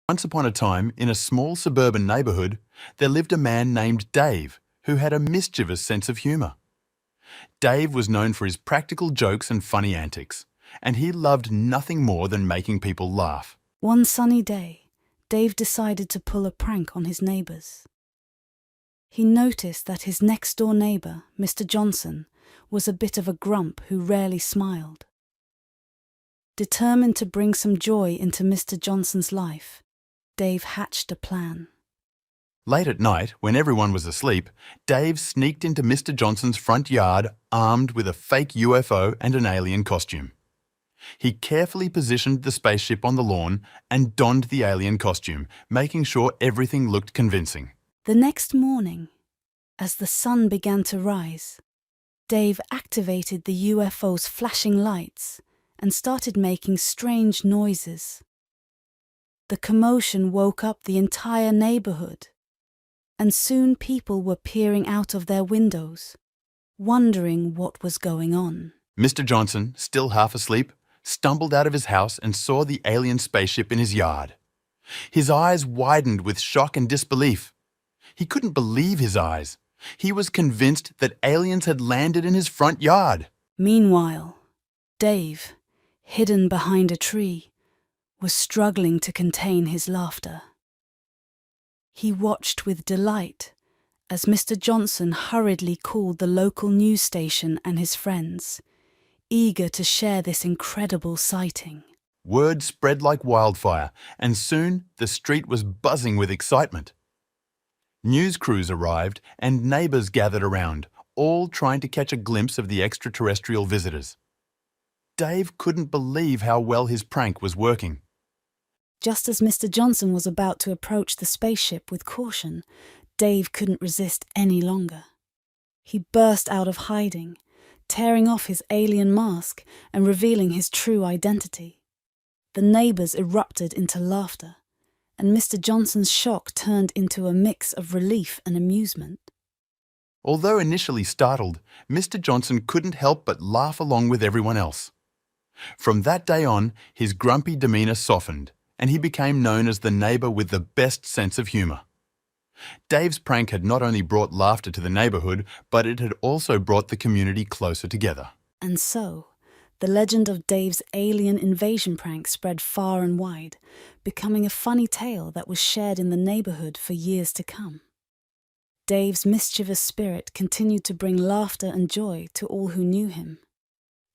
Once upon a time, in a small suburban neighbourhood, there lived a man named Dave who had a mischievous sense of humour. Dave was known for his practical jokes and funny antics, and he loved nothing more than making people laugh. One sunny day, Dave decided to pull a prank on his neighbours. He noticed that his next-door neighbour, Mr. Johnson, was a bit of a grump who rarely smiled. Determined to bring some joy into Mr. Johnson's life, Dave hatched a plan. Late at night, when everyone was asleep, Dave sneaked into Mr. Johnson's front yard armed with a fake UFO and an alien costume. He carefully positioned the spaceship on the lawn and donned the alien costume, making sure everything looked convincing. The next morning, as the sun began to rise, Dave activated the UFO's flashing lights and started making strange noises. The commotion woke up the entire neighbourhood, and soon people were peering out of their windows, wondering what was going on. Mr. Johnson, still half asleep, stumbled out of his house and saw the alien spaceship in his yard. His eyes widened with shock and disbelief. He couldn't believe his eyes. He was convinced that aliens had landed in his front yard. Meanwhile, Dave, hidden behind a tree, was struggling to contain his laughter. He watched with delight as Mr. Johnson hurriedly called the local news station and his friends, eager to share this incredible sighting. Word spread like wildfire, and soon the street was buzzing with excitement. News crews arrived and neighbours gathered around, all trying to catch a glimpse of the extraterrestrial visitors. Dave couldn't believe how well his prank was working. Just as Mr. Johnson was about to approach the spaceship with caution, Dave couldn't resist any longer. He burst out of hiding, tearing off his alien mask and revealing his true identity. The neighbours erupted into laughter, and Mr. Johnson's shock turned into a mix of relief and amusement. Although initially startled, Mr. Johnson couldn't help but laugh along with everyone else. From that day on, his grumpy demeanour softened, and he became known as the neighbour with the best sense of humour. Dave's prank had not only brought laughter to the neighbourhood, but it had also brought the community closer together. And so, the legend of Dave's alien invasion prank spread far and wide, becoming a funny tale that was shared in the neighbourhood for years to come. Dave's mischievous spirit continued to bring laughter and joy to all who knew him,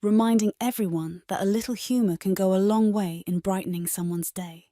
reminding everyone that a little humour can go a long way in brightening someone's day.